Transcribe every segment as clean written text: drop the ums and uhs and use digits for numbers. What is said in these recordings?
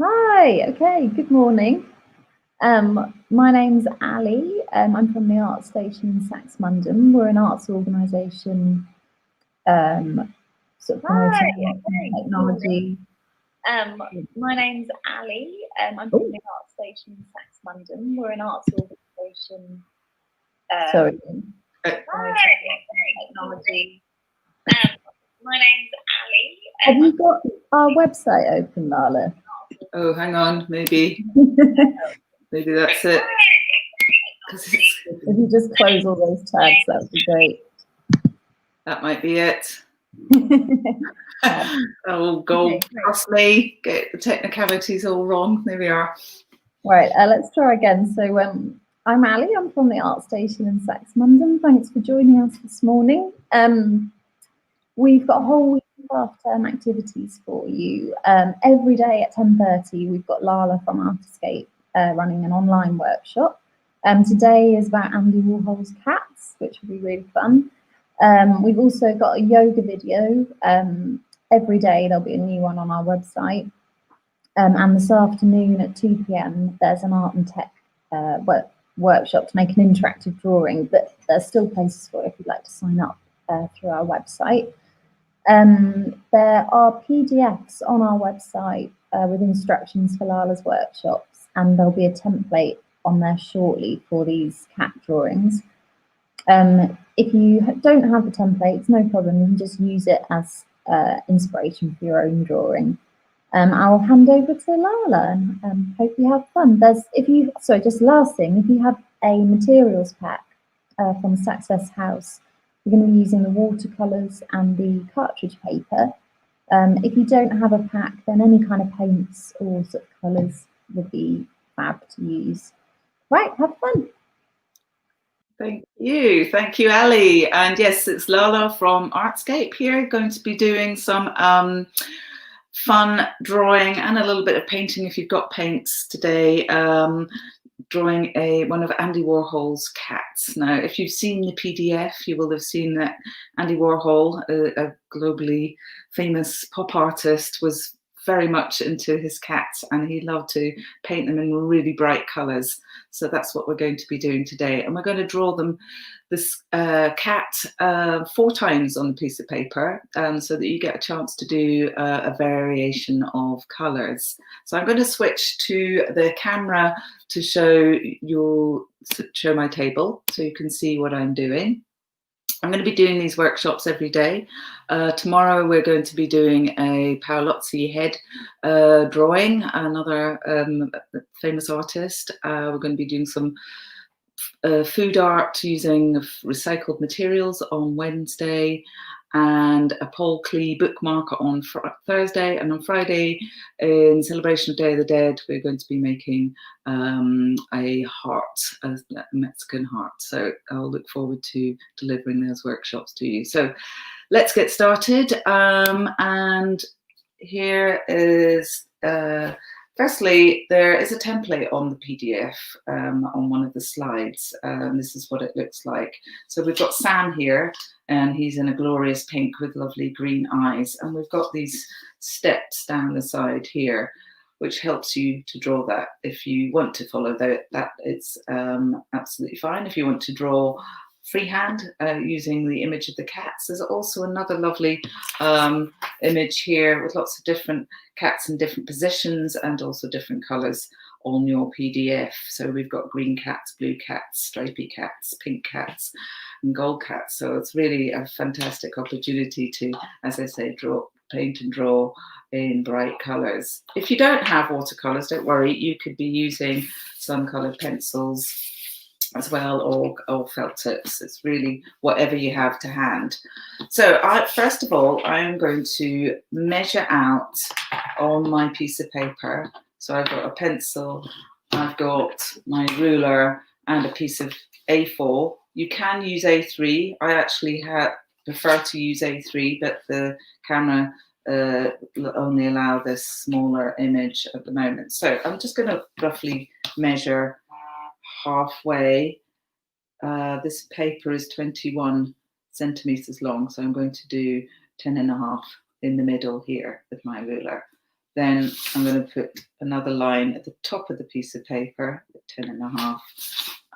Hi, okay, good morning. My name's Ali. I'm from the Art Station in Saxmundham. We're an arts organisation sort of promoting arts and technology. My name's Ali. I'm from the Art Station in Saxmundham. We're an arts organisation. Sorry. Technology. My name's Ali. Have you got our website open, Lala? Oh, hang on, maybe that's it. If you just close all those tabs, that would be great. That might be it. Oh, go past me, get the technicalities all wrong. There we are. Right, let's try again. So I'm Ali, I'm from the Art Station in Saxmundham. Thanks for joining us this morning. We've got a whole week of half-term activities for you. Every day at 10:30, we've got Lala from Artescape running an online workshop. Today is about Andy Warhol's cats, which will be really fun. We've also got a yoga video. Every day there'll be a new one on our website. And this afternoon at 2 p.m, there's an art and tech workshop to make an interactive drawing, but there's still places for it if you'd like to sign up through our website. There are PDFs on our website with instructions for Lala's workshops, and there'll be a template on there shortly for these cat drawings. If you don't have the templates, no problem, you can just use it as inspiration for your own drawing. I'll hand over to Lala and hope you have fun. Just last thing, if you have a materials pack from Saccess House, we're going to be using the watercolours and the cartridge paper. If you don't have a pack, then any kind of paints or sort of colours would be fab to use. Right, have fun. Thank you, Ali. And yes, it's Lala from Artscape here, going to be doing some fun drawing and a little bit of painting if you've got paints today. Drawing one of Andy Warhol's cats. Now, if you've seen the PDF, you will have seen that Andy Warhol, a globally famous pop artist, was very much into his cats, and he loved to paint them in really bright colours. So that's what we're going to be doing today. And we're going to draw this cat 4 times on a piece of paper, so that you get a chance to do a variation of colours. So I'm going to switch to the camera to show my table so you can see what I'm doing. I'm going to be doing these workshops every day. Tomorrow we're going to be doing a Paolozzi head drawing, another famous artist. We're going to be doing some food art using recycled materials on Wednesday, and a Paul Klee bookmark on Thursday. And on Friday, in celebration of Day of the Dead, we're going to be making a heart, a Mexican heart. So I'll look forward to delivering those workshops to you. So let's get started. And here is, firstly, there is a template on the PDF on one of the slides. This is what it looks like. So we've got Sam here, and he's in a glorious pink with lovely green eyes. And we've got these steps down the side here, which helps you to draw that. If you want to follow that, it's absolutely fine. If you want to draw freehand using the image of the cats, there's also another lovely image here with lots of different cats in different positions and also different colours on your PDF. So we've got green cats, blue cats, stripy cats, pink cats and gold cats. So it's really a fantastic opportunity to, as I say, paint and draw in bright colours. If you don't have watercolours, don't worry, you could be using some coloured pencils as well, or felt tips. It's really whatever you have to hand. So first of all, I'm going to measure out on my piece of paper. So I've got a pencil, I've got my ruler and a piece of A4. You can use A3. I actually prefer to use A3, but the camera only allow this smaller image at the moment. So I'm just going to roughly measure halfway. This paper is 21 centimeters long, so I'm going to do 10.5 in the middle here with my ruler. Then I'm going to put another line at the top of the piece of paper, 10.5,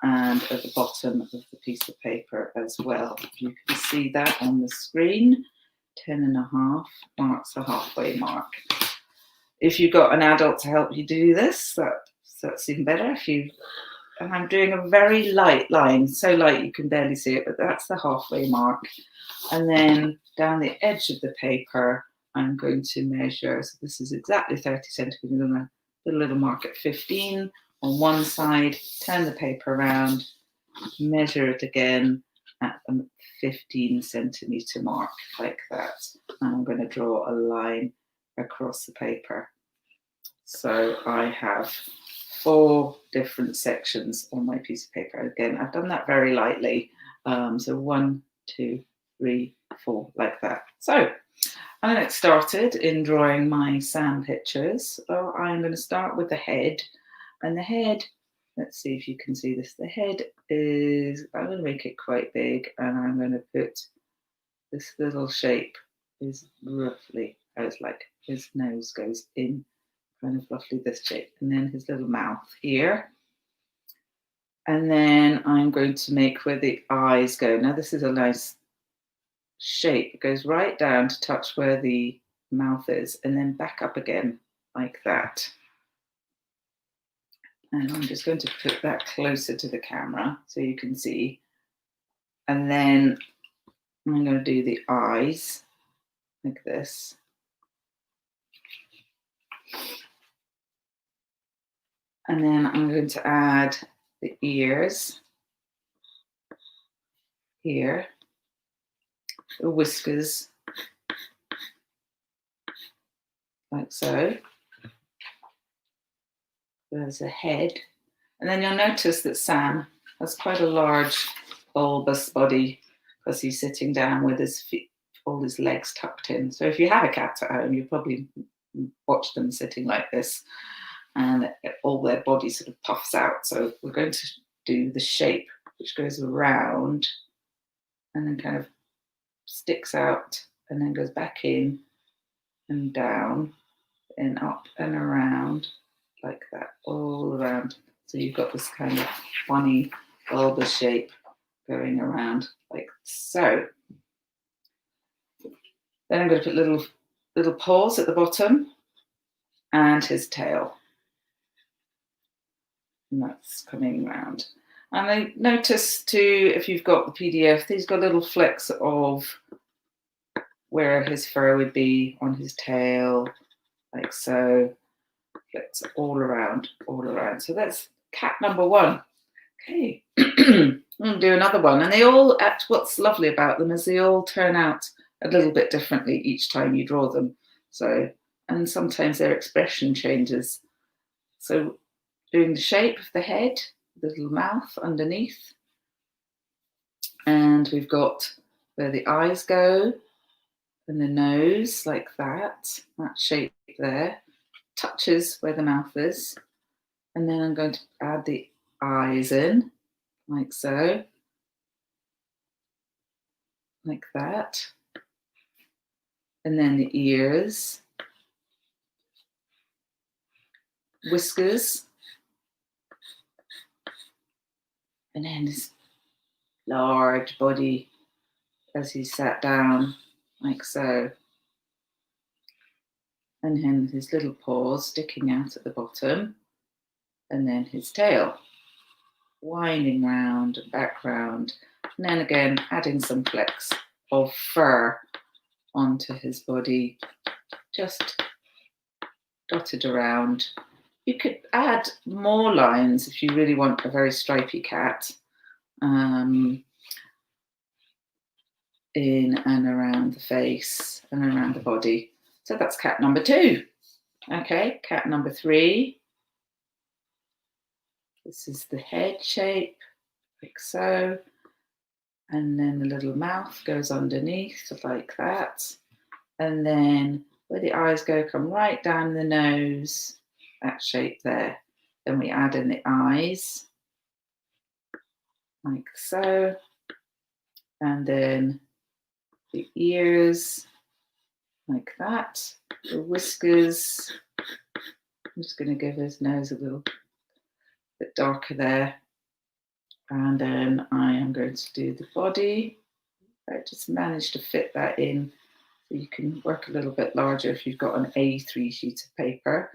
and at the bottom of the piece of paper as well. You can see that on the screen. 10.5 marks the halfway mark. If you've got an adult to help you do this, that's even better. And I'm doing a very light line, so light you can barely see it, but that's the halfway mark. And then down the edge of the paper, I'm going to measure, so this is exactly 30 centimeters. I'm going to put a little mark at 15 on one side, turn the paper around, measure it again at a 15 centimeter mark, like that. And I'm going to draw a line across the paper. So I have 4 different sections on my piece of paper. Again, I've done that very lightly. So 1, 2, 3, 4, like that. So I'm going to get started in drawing my Sam pictures. So I'm going to start with the head. And the head, let's see if you can see this. The head is, I'm going to make it quite big, and I'm going to put this little shape is roughly as like his nose goes in, kind of roughly this shape, and then his little mouth here. And then I'm going to make where the eyes go. Now this is a nice shape. It goes right down to touch where the mouth is, and then back up again like that. And I'm just going to put that closer to the camera so you can see. And then I'm going to do the eyes like this. And then I'm going to add the ears here, the whiskers, like so. There's a head. And then you'll notice that Sam has quite a large bulbous body because he's sitting down with his feet, all his legs tucked in. So if you have a cat at home, you probably watch them sitting like this, and all their body sort of puffs out. So we're going to do the shape, which goes around and then kind of sticks out and then goes back in and down and up and around like that, all around. So you've got this kind of funny bulbous shape going around like so. Then I'm going to put little paws at the bottom and his tail. And that's coming round. And I notice too, if you've got the PDF, he's got little flecks of where his fur would be on his tail, like so. Flecks all around, all around. So that's cat number 1. Okay, I'll do another one. And they all, what's lovely about them is they all turn out a little bit differently each time you draw them. So, and sometimes their expression changes. So doing the shape of the head, the little mouth underneath. And we've got where the eyes go and the nose like that shape there, touches where the mouth is. And then I'm going to add the eyes in like so, like that. And then the ears, whiskers, and then his large body as he sat down, like so. And then his little paws sticking out at the bottom, and then his tail winding round and back round, and then again adding some flecks of fur onto his body, just dotted around. You could add more lines if you really want a very stripy cat, in and around the face and around the body. So that's cat number 2. Okay, cat number 3. This is the head shape, like so. And then the little mouth goes underneath, like that. And then where the eyes go, come right down the nose, that shape there. Then we add in the eyes, like so. And then the ears, like that. The whiskers, I'm just going to give his nose a little bit darker there. And then I am going to do the body. I just managed to fit that in. So you can work a little bit larger if you've got an A3 sheet of paper.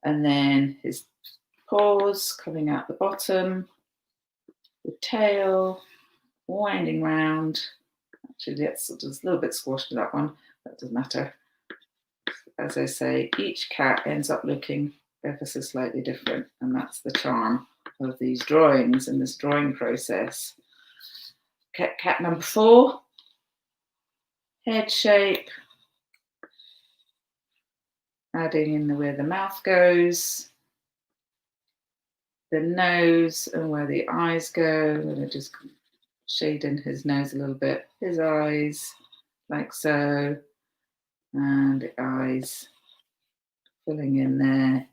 And then his paws coming out the bottom, the tail winding round. Actually, that's just a little bit squashed to that one. That doesn't matter. As I say, each cat ends up looking ever so slightly different, and that's the charm of these drawings and this drawing process. Cat number 4, head shape, adding in where the mouth goes, the nose, and where the eyes go. I'm going to just shade in his nose a little bit, his eyes, like so, and the eyes filling in there.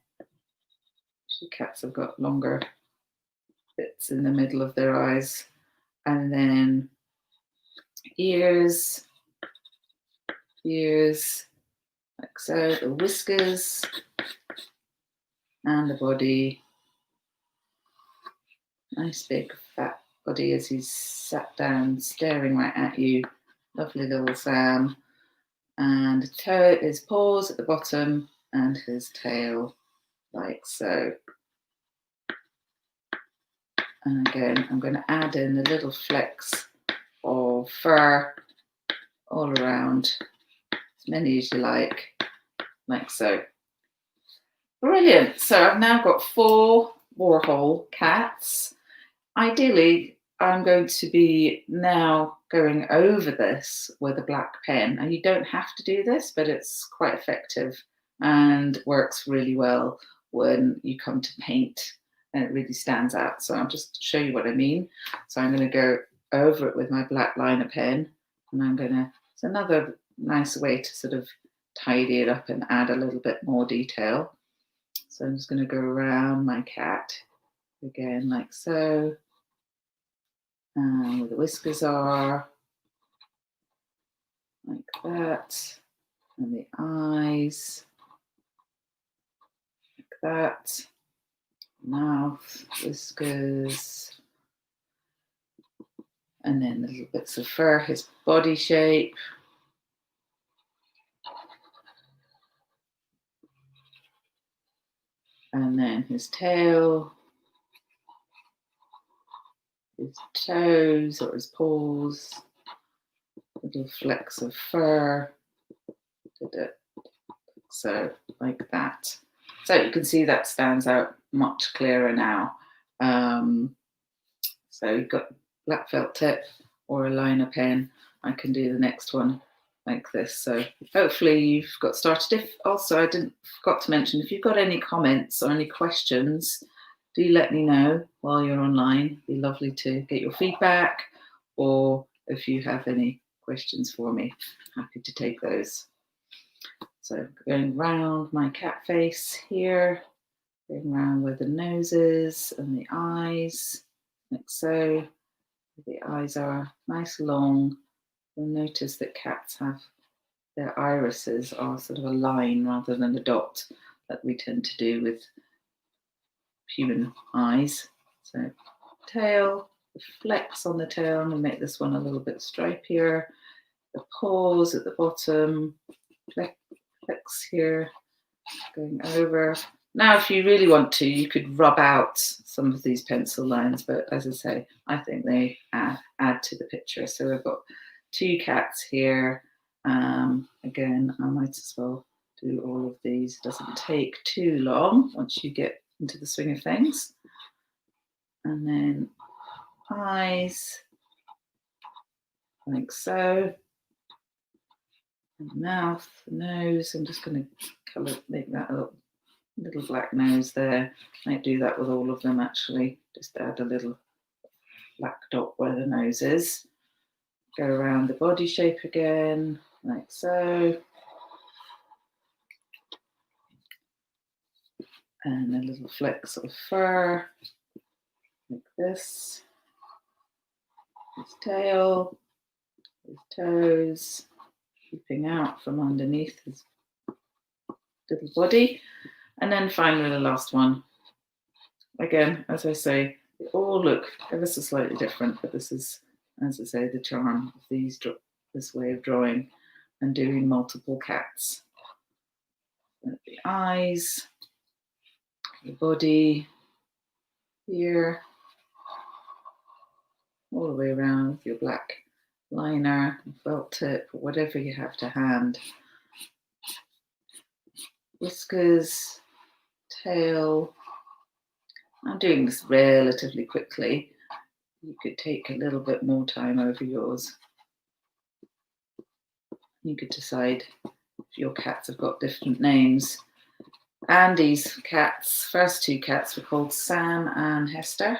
Cats have got longer bits in the middle of their eyes. And then ears, like so, the whiskers, and the body. Nice big fat body as he's sat down staring right at you. Lovely little Sam. And his paws at the bottom and his tail, like so. And again, I'm going to add in the little flecks of fur all around, as many as you like so. Brilliant. So I've now got 4 Warhol cats. Ideally, I'm going to be now going over this with a black pen. And you don't have to do this, but it's quite effective and works really well when you come to paint. And it really stands out. So I'll just show you what I mean. So I'm going to go over it with my black liner pen, and it's another nice way to sort of tidy it up and add a little bit more detail. So I'm just going to go around my cat again, like so, and where the whiskers are, like that, and the eyes, like that. Mouth, whiskers, and then the little bits of fur, his body shape. And then his tail, his toes or his paws, little flecks of fur. So like that. So you can see that stands out much clearer now. So you've got black felt tip or a liner pen. I can do the next one like this. So hopefully you've got started. If also I forgot to mention, if you've got any comments or any questions, do let me know while you're online. It'd be lovely to get your feedback, or if you have any questions for me, happy to take those. So going round my cat face here, going around where the nose is and the eyes, like so. The eyes are nice long. You'll notice that cats have their irises are sort of a line rather than a dot that we tend to do with human eyes. So tail, the flecks on the tail, I'm going to make this one a little bit stripier. The paws at the bottom, flecks here, going over. Now, if you really want to, you could rub out some of these pencil lines, but as I say, I think they add to the picture. So we've got 2 cats here. Again, I might as well do all of these. It doesn't take too long once you get into the swing of things. And then eyes, like so. And mouth, nose. I'm just going to make that a little black nose there. I might do that with all of them actually. Just add a little black dot where the nose is. Go around the body shape again, like so. And a little flecks of fur, like this. His tail, his toes, peeping out from underneath his little body. And then finally the last one. Again, as I say, they all look ever so slightly different, but this is, as I say, the charm of this way of drawing and doing multiple cats. The eyes, the body, here, all the way around with your black liner, felt tip, whatever you have to hand. Whiskers, tail. I'm doing this relatively quickly. You could take a little bit more time over yours. You could decide if your cats have got different names. Andy's cats, first two cats were called Sam and Hester.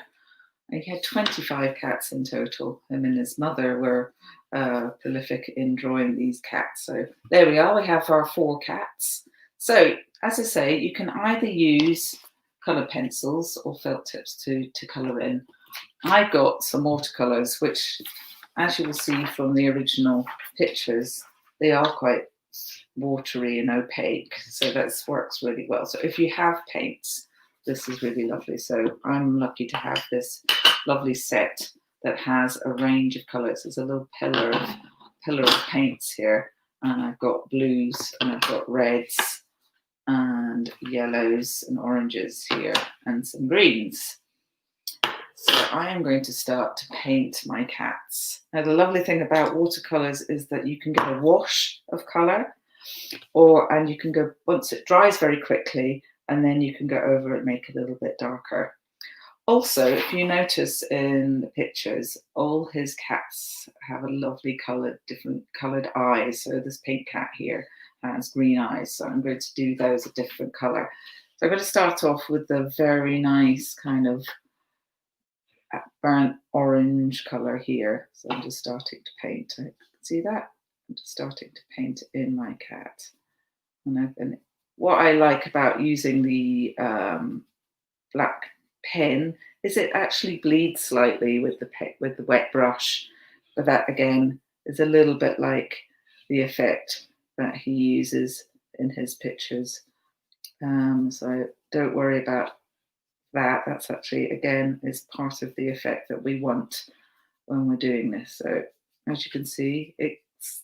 He had 25 cats in total. Him and his mother were prolific in drawing these cats. So there we are, we have our 4 cats. So as I say, you can either use colour pencils or felt tips to colour in. I've got some watercolours, which, as you will see from the original pictures, they are quite watery and opaque. So that works really well. So if you have paints, this is really lovely. So I'm lucky to have this lovely set that has a range of colours. There's a little pillar of paints here, and I've got blues and I've got reds and yellows and oranges here and some greens. So I am going to start to paint my cats. Now the lovely thing about watercolours is that you can get a wash of colour, and you can go, once it dries very quickly, and then you can go over it and make it a little bit darker. Also, if you notice in the pictures, all his cats have a lovely different coloured eyes. So this pink cat here has green eyes. So I'm going to do those a different colour. So I'm going to start off with the very nice kind of burnt orange colour here. So I'm just starting to paint. See that? I'm just starting to paint in my cat. And what I like about using the black pen is it actually bleeds slightly with the wet brush, but that again is a little bit like the effect that he uses in his pictures. So don't worry about that. That's actually, again, is part of the effect that we want when we're doing this. So as you can see, it's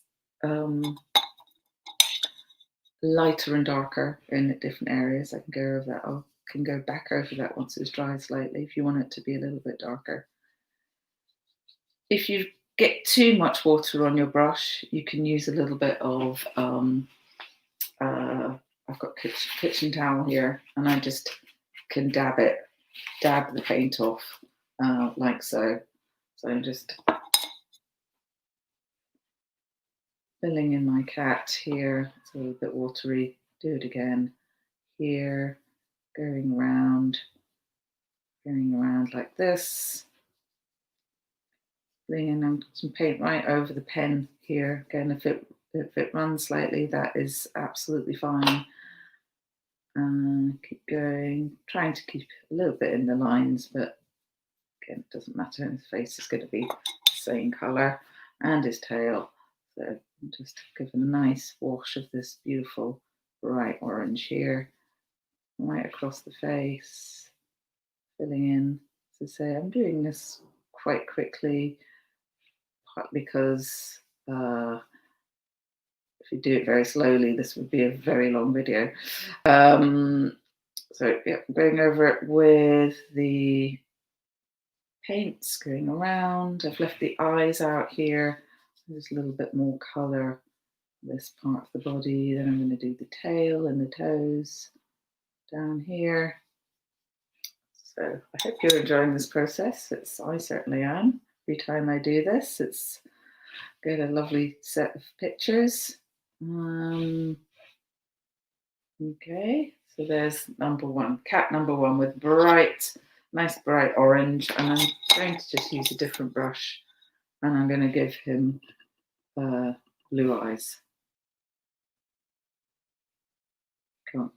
lighter and darker in different areas. I can go over that. I can go back over that once it's dried slightly if you want it to be a little bit darker. If you get too much water on your brush, you can use a little bit of I've got kitchen towel here, and I just can dab the paint off like so. So I'm just filling in my cat here. It's a little bit watery. Do it again here, going around like this. Bringing some paint right over the pen here. Again, if it runs slightly, that is absolutely fine. Keep going, trying to keep a little bit in the lines, but again, it doesn't matter. His face is going to be the same colour, and his tail. So just give a nice wash of this beautiful bright orange here, right across the face, filling in. As I say, I'm doing this quite quickly, partly because if you do it very slowly, this would be a very long video. So yeah, going over it with the paints, going around. I've left the eyes out here. There's a little bit more colour this part of the body. Then I'm going to do the tail and the toes down here. So I hope you're enjoying this process. I certainly am. Every time I do this, it's got a lovely set of pictures. Okay, so there's number one, cat number one with nice bright orange, and I'm going to just use a different brush, and I'm going to give him blue eyes. Can't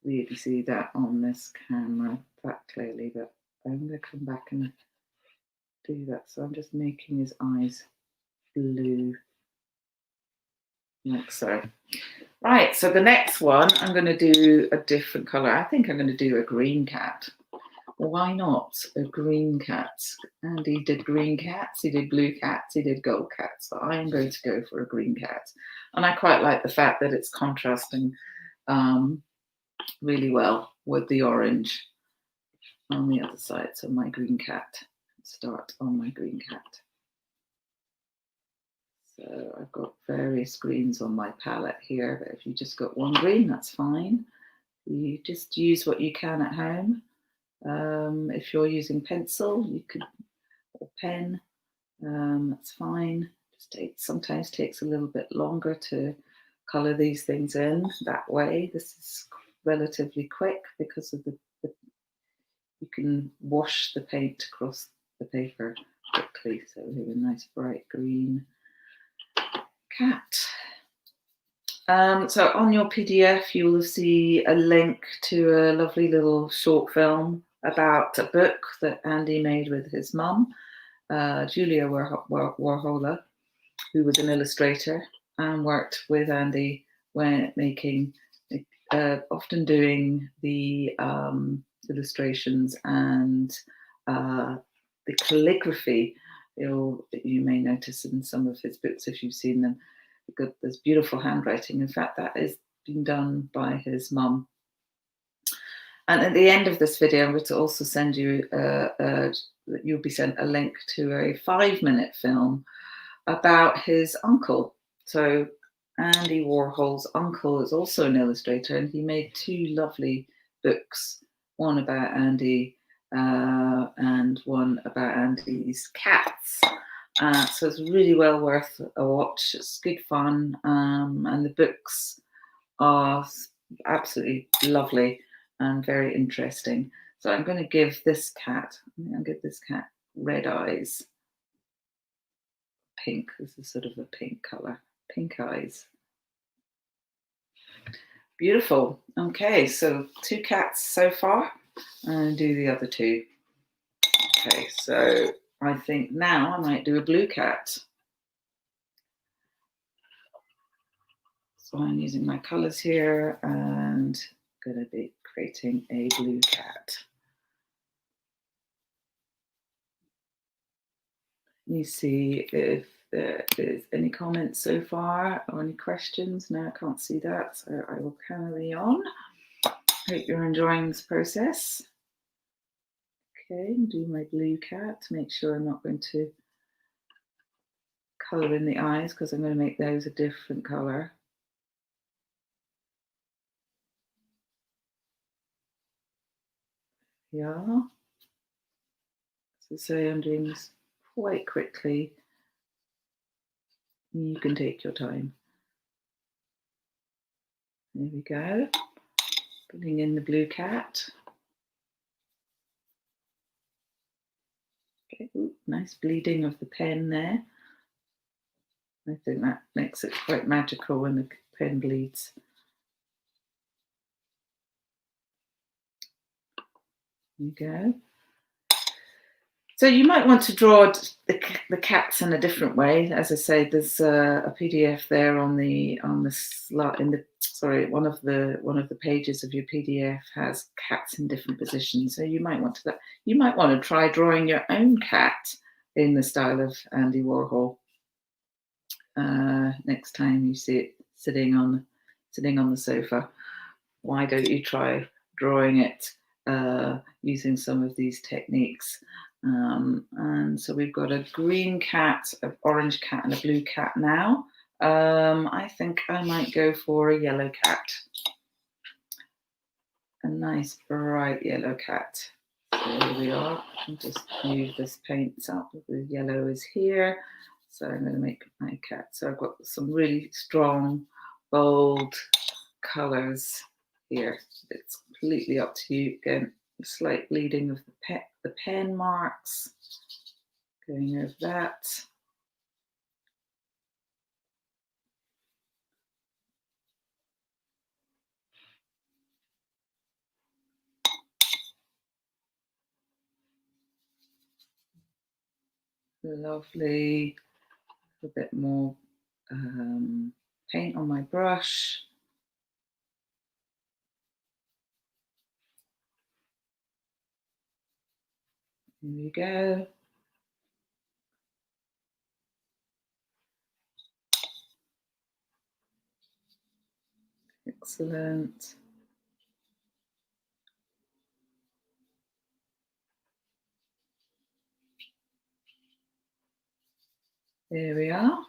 really see that on this camera that clearly, but I'm going to come back and do that. So I'm just making his eyes blue. like so. Right, so the next one, I'm going to do a different colour. I think I'm going to do a green cat. Well, why not a green cat? And he did green cats, he did blue cats, he did gold cats. So I'm going to go for a green cat. And I quite like the fact that it's contrasting really well with the orange on the other side. So my green cat, start on my green cat. So I've got various greens on my palette here, but if you just got one green, that's fine. You just use what you can at home. If you're using pencil, you could, or pen, that's fine. Sometimes takes a little bit longer to colour these things in that way. This is relatively quick because of the you can wash the paint across the paper quickly. So we have a nice bright green cat. So on your PDF, you will see a link to a lovely little short film about a book that Andy made with his mum, Julia Warhola, who was an illustrator and worked with Andy when making, often doing the illustrations and the calligraphy. You may notice in some of his books, if you've seen them, there's beautiful handwriting. In fact, that is being done by his mum. And at the end of this video, I'm going to also send you, you'll be sent a link to a 5-minute film about his uncle. So Andy Warhol's uncle is also an illustrator, and he made 2 lovely books, one about Andy and one about Andy's cats. So it's really well worth a watch. It's good fun, and the books are absolutely lovely and very interesting. So I'm going to give this cat, red eyes. Pink. This is sort of a pink colour. Pink eyes. Beautiful. Okay, so 2 cats so far. And do the other 2. Okay, so I think now I might do a blue cat. So I'm using my colours here and I'm going to be creating a blue cat. Let me see if there is any comments so far or any questions. No, I can't see that, so I will carry on. Hope you're enjoying this process. Okay, do my blue cat. Make sure I'm not going to colour in the eyes because I'm going to make those a different colour. Yeah. So say I'm doing this quite quickly. You can take your time. There we go. Putting in the blue cat. Okay, ooh, nice bleeding of the pen there. I think that makes it quite magical when the pen bleeds. There you go. So you might want to draw the cats in a different way. As I say, there's a PDF there on the slide in the one of the pages of your PDF has cats in different positions. So you might want to try drawing your own cat in the style of Andy Warhol. Next time you see it sitting on the sofa, why don't you try drawing it using some of these techniques? And so we've got a green cat, an orange cat, and a blue cat now. I think I might go for a yellow cat. A nice bright yellow cat. So here we are. I'll just move this paint up. The yellow is here. So I'm going to make my cat. So I've got some really strong, bold colours here. It's completely up to you. Again, slight bleeding of the pen marks. Going over that. Lovely. A bit more paint on my brush. Here we go. Excellent. There we are.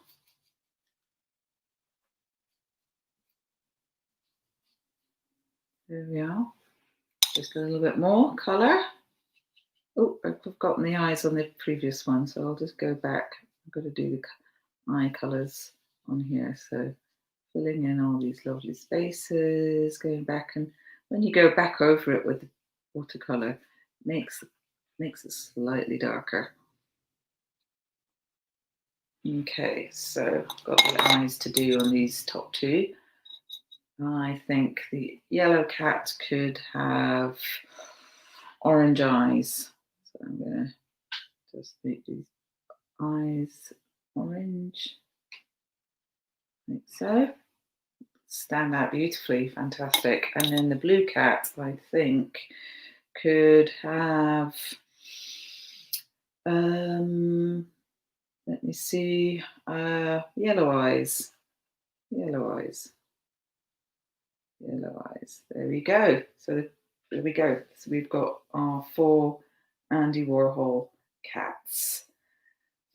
There we are. Just a little bit more colour. Oh, I've forgotten the eyes on the previous one, so I'll just go back. I'm going to do the eye colours on here. So filling in all these lovely spaces, going back, and when you go back over it with the watercolour, makes it slightly darker. Okay, so I've got the eyes to do on these top two. I think the yellow cat could have orange eyes. So I'm going to just make these eyes orange, like so. Stand out beautifully, fantastic. And then the blue cat, I think, could have, let me see, yellow eyes. Yellow eyes. Yellow eyes. There we go. So there we go. So we've got our 4 Andy Warhol cats.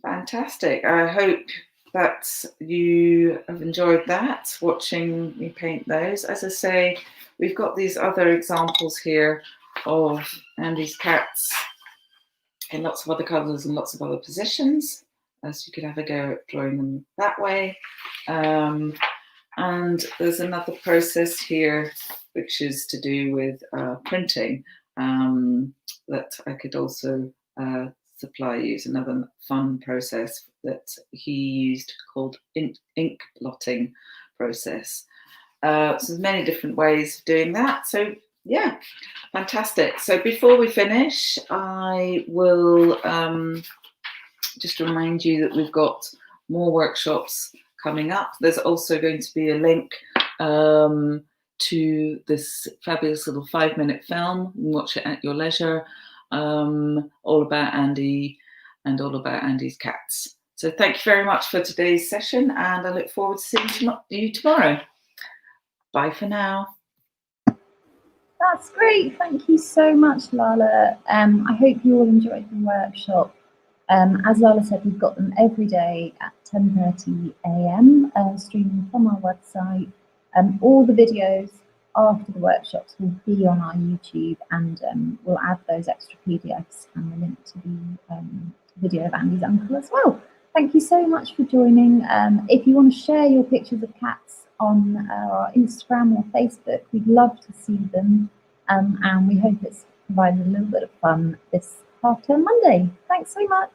Fantastic. I hope that you have enjoyed that, watching me paint those. As I say, we've got these other examples here of Andy's cats in lots of other colours and lots of other positions, so you could have a go at drawing them that way. And there's another process here which is to do with printing that I could also supply you. Another fun process that he used called ink blotting process. So there's many different ways of doing that. So yeah, fantastic. So before we finish, I will just remind you that we've got more workshops coming up. There's also going to be a link to this fabulous little 5-minute film. You can watch it at your leisure, all about Andy and all about Andy's cats. So thank you very much for today's session, and I look forward to seeing you tomorrow. Bye for now. That's great. Thank you so much, Lala. I hope you all enjoyed the workshop. As Lala said, we've got them every day at 10:30 a.m. Streaming from our website. All the videos after the workshops will be on our YouTube, and we'll add those extra PDFs and the link to the video of Andy's uncle as well. Thank you so much for joining. If you want to share your pictures of cats on our Instagram or Facebook, we'd love to see them, and we hope it's provided a little bit of fun this half-term Monday. Thanks so much.